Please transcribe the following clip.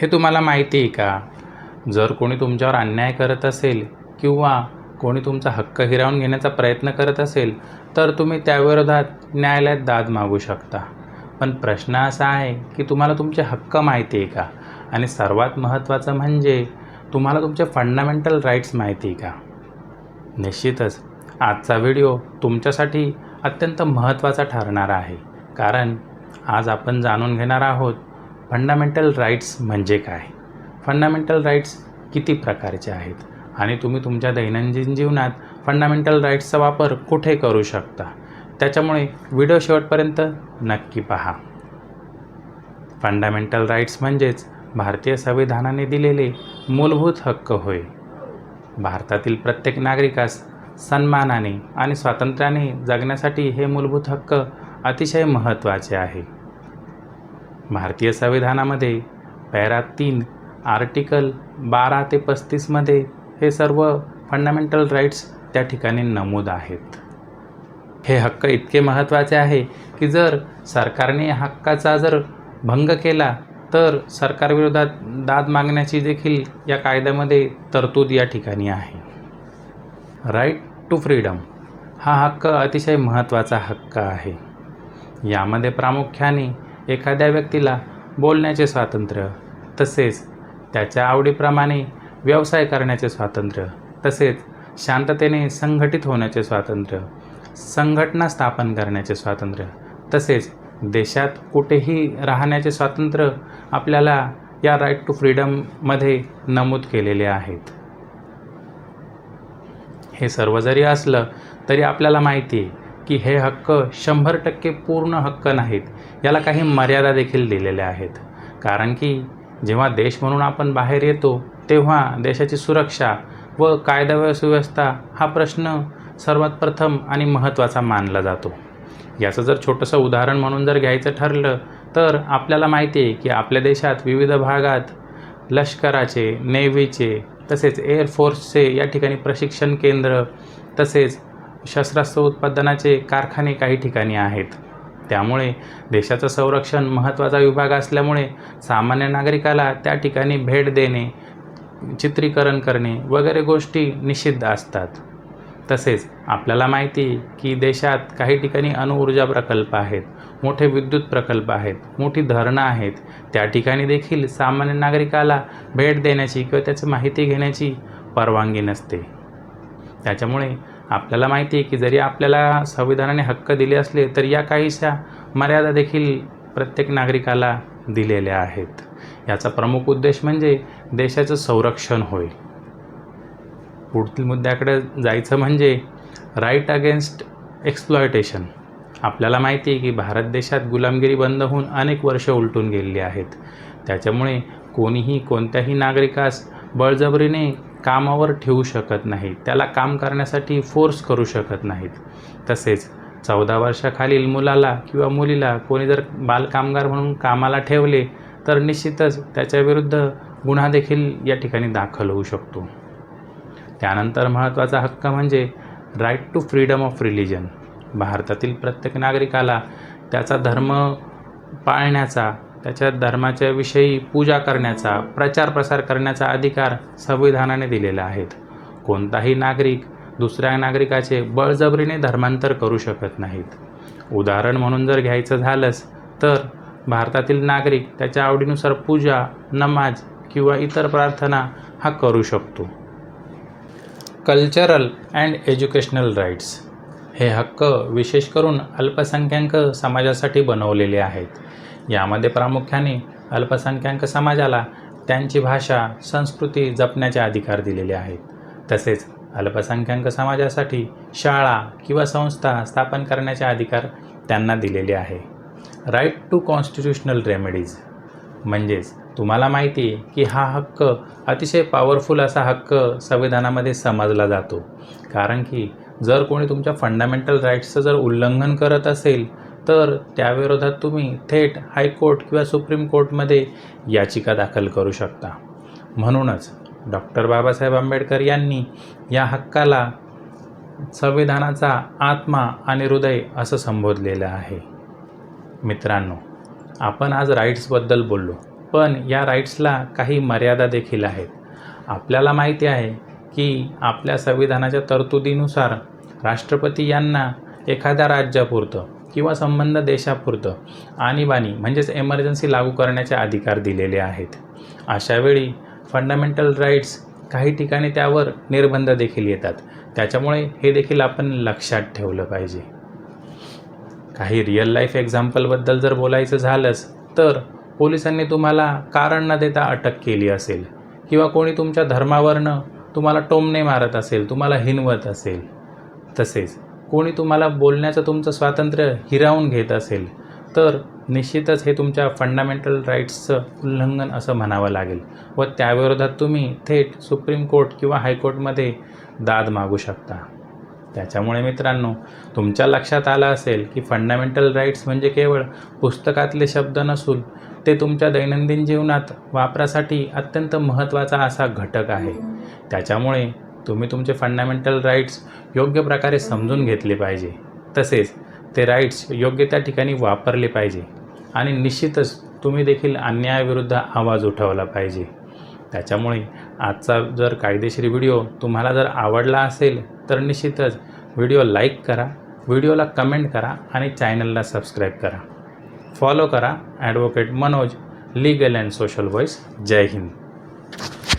हे तुम्हाला माहिती आहे का? जर कोणी तुमच्यावर अन्याय करत असेल किंवा कोणी तुमचा हक्क हिरावून घेण्याचा प्रयत्न करत असेल तर तुम्ही त्याविरोधात न्यायालयात दाद मागू शकता. पण प्रश्न असा आहे की तुम्हाला तुमचे हक्क माहिती आहे का? आणि सर्वात महत्त्वाचं म्हणजे तुम्हाला तुमचे फंडामेंटल राईट्स माहिती आहे का? निश्चितच आजचा व्हिडिओ तुमच्यासाठी अत्यंत महत्त्वाचा ठरणार आहे, कारण आज आपण जाणून घेणार आहोत फंडामेंटल राईट्स म्हणजे काय, फंडामेंटल राईट्स किती प्रकारचे आहेत आणि तुम्ही तुमच्या दैनंदिन जीवनात फंडामेंटल राईट्सचा वापर कुठे करू शकता. त्याच्यामुळे व्हिडिओ शेवटपर्यंत नक्की पहा. फंडामेंटल राईट्स म्हणजेच भारतीय संविधानाने दिलेले मूलभूत हक्क होय. भारतातील प्रत्येक नागरिकास सन्मानाने आणि स्वातंत्र्याने जगण्यासाठी हे मूलभूत हक्क अतिशय महत्त्वाचे आहे. भारतीय संविधानामध्ये पॅरा 3 आर्टिकल 12 ते 35 मध्ये हे सर्व फंडामेंटल राईट्स त्या ठिकाणी नमूद आहेत. हे हक्क इतके महत्त्वाचे आहे की जर सरकारने या हक्काचा जर भंग केला तर सरकारविरोधात दाद मागण्याची देखील या कायद्यामध्ये तरतूद या ठिकाणी आहे. राईट टू फ्रीडम हा हक्क अतिशय महत्त्वाचा हक्क आहे. यामध्ये प्रामुख्याने एखाद्या व्यक्तीला बोलण्याचे स्वातंत्र्य, तसेच त्याच्या आवडीप्रमाणे व्यवसाय करण्याचे स्वातंत्र्य, तसेच शांततेने संघटित होण्याचे स्वातंत्र्य, संघटना स्थापन करण्याचे स्वातंत्र्य, तसेच देशात कुठेही राहण्याचे स्वातंत्र्य आपल्याला या राईट टू फ्रीडममध्ये नमूद केलेले आहेत. हे सर्व जरी असलं तरी आपल्याला माहिती आहे की हे हक्क 100% पूर्ण हक्क नाहीत. याला काही मर्यादा देखील दिलेल्या आहेत, कारण की जेव्हा देश म्हणून आपण बाहेर येतो तेव्हा देशाची सुरक्षा व कायदा व सुव्यवस्था हा प्रश्न सर्वात प्रथम आणि महत्त्वाचा मानला जातो. याचं जर छोटंसं उदाहरण म्हणून जर घ्यायचं ठरलं तर आपल्याला माहिती आहे की आपल्या देशात विविध भागात लष्कराचे, नेव्हीचे, तसेच एअरफोर्सचे या ठिकाणी प्रशिक्षण केंद्र, तसेच शस्त्रास्त्र उत्पादनाचे कारखाने काही ठिकाणी आहेत. त्यामुळे देशाचं संरक्षण महत्त्वाचा विभाग असल्यामुळे सामान्य नागरिकाला त्या ठिकाणी भेट देणे, चित्रीकरण करणे वगैरे गोष्टी निषिद्ध असतात. तसेच आपल्याला माहिती आहे की देशात काही ठिकाणी अणुऊर्जा प्रकल्प आहेत, मोठे विद्युत प्रकल्प आहेत, मोठी धरणं आहेत. त्या ठिकाणी देखील सामान्य नागरिकाला भेट देण्याची किंवा त्याची माहिती घेण्याची परवानगी नसते. त्याच्यामुळे आपल्याला माहिती आहे की जरी आपल्याला संविधानाने हक्क दिले असले तर या काहीशा मर्यादा देखील प्रत्येक नागरिकाला दिलेल्या आहेत. याचा प्रमुख उद्देश म्हणजे देशाचं संरक्षण होय. पुढील मुद्द्याकडे जायचं म्हणजे राईट अगेन्स्ट एक्सप्लॉयटेशन. आपल्याला माहिती आहे की भारत देशात गुलामगिरी बंद होऊन अनेक वर्ष उलटून गेलेली आहेत. त्याच्यामुळे कोणीही कोणत्याही नागरिकास बळजबरीने कामावर ठेवू शकत नाही, त्याला काम करण्यासाठी फोर्स करू शकत नाहीत. तसेच 14 वर्षाखालील मुलाला किंवा मुलीला कोणी जर बालकामगार म्हणून कामाला ठेवले तर निश्चितच त्याच्याविरुद्ध गुन्हा देखील या ठिकाणी दाखल होऊ शकतो. त्यानंतर महत्त्वाचा हक्क म्हणजे right to freedom of religion. भारतातील प्रत्येक नागरिकाला त्याचा धर्म पाळण्याचा, त्याच्या धर्माच्या विषयी पूजा करण्याचा, प्रचार प्रसार करण्याचा अधिकार संविधानाने दिलेला आहे. कोणताही नागरिक दुसऱ्या नागरिकाचे बळजबरीने धर्मांतर करू शकत नाहीत. उदाहरण म्हणून जर घ्यायचं झालंच तर भारतातील नागरिक त्याच्या आवडीनुसार पूजा, नमाज किंवा इतर प्रार्थना हा करू शकतो. कल्चरल अँड एज्युकेशनल राईट्स हे हक्क विशेष करून अल्पसंख्याक समाजासाठी बनवलेले आहेत. यामध्ये प्रामुख्याने अल्पसंख्याक समाजाला त्यांची भाषा, संस्कृती जपण्याचे अधिकार दिलेले आहेत. तसेच अल्पसंख्याक समाजासाठी शाळा किंवा संस्था स्थापन करण्याचे अधिकार त्यांना दिलेले आहे. राईट टू कॉन्स्टिट्यूशनल रेमेडीज म्हणजेच तुम्हाला माहिती आहे की हा हक्क अतिशय पॉवरफुल असा हक्क संविधानामध्ये समजला जातो, कारण की जर कोणी तुमच्या फंडामेंटल राईट्सचं जर उल्लंघन करत असेल तर त्याविरोधात तुम्ही थेट हायकोर्ट किंवा सुप्रीम कोर्टमध्ये याचिका दाखल करू शकता. म्हणूनच डॉक्टर बाबासाहेब आंबेडकर यांनी या हक्काला संविधानाचा आत्मा आणि हृदय असं संबोधलेलं आहे. मित्रांनो, आपण आज राईट्सबद्दल बोललो, पण या राईट्सला काही मर्यादा देखील आहेत. आपल्याला माहिती आहे की आपल्या संविधानाच्या तरतुदीनुसार राष्ट्रपती यांना एखाद्या राज्यापुरतं किंवा संबंध देशापुरतं आणीबाणी म्हणजेच एमर्जन्सी लागू करण्याचे अधिकार दिलेले आहेत. अशावेळी फंडामेंटल राईट्स काही ठिकाणी त्यावर निर्बंध देखील येतात. त्याच्यामुळे हे देखील आपण लक्षात ठेवलं पाहिजे. काही रिअल लाईफ एक्झाम्पलबद्दल जर बोलायचं झालंच तर पोलिसांनी तुम्हाला कारण न देता अटक केली असेल किंवा कोणी तुमच्या धर्मावरनं तुम्हाला टोमणे मारत असेल, तुम्हाला हिणवत असेल, तसेच कोणी तुम्हाला बोलण्याचं तुमचं स्वातंत्र्य हिरावून घेत असेल तर निश्चितच हे तुमच्या फंडामेंटल राईट्सचं उल्लंघन असं म्हणावं लागेल व त्याविरोधात तुम्ही थेट सुप्रीम कोर्ट किंवा हायकोर्टमध्ये दाद मागू शकता. त्याच्यामुळे मित्रांनो, तुमच्या लक्षात आलं असेल की फंडामेंटल राईट्स म्हणजे केवळ पुस्तकातले शब्द नसून ते तुमच्या दैनंदिन जीवनात वापरासाठी अत्यंत महत्त्वाचा असा घटक आहे. त्याच्यामुळे तुम्ही तुमचे फंडामेंटल राईट्स योग्य प्रकारे समजून घेतले पाहिजे. तसेच ते राईट्स योग्य त्या ठिकाणी वापरले पाहिजे आणि निश्चितच तुम्ही देखील अन्यायाविरुद्ध आवाज उठवला पाहिजे. त्याच्यामुळे आजचा जर कायदेशीर व्हिडिओ तुम्हाला जर आवडला असेल तर निश्चितच व्हिडिओ लाईक करा, व्हिडिओला कमेंट करा आणि चॅनलला सबस्क्राईब करा. फॉलो करा advocate Manoj, legal and social voice. जय हिंद.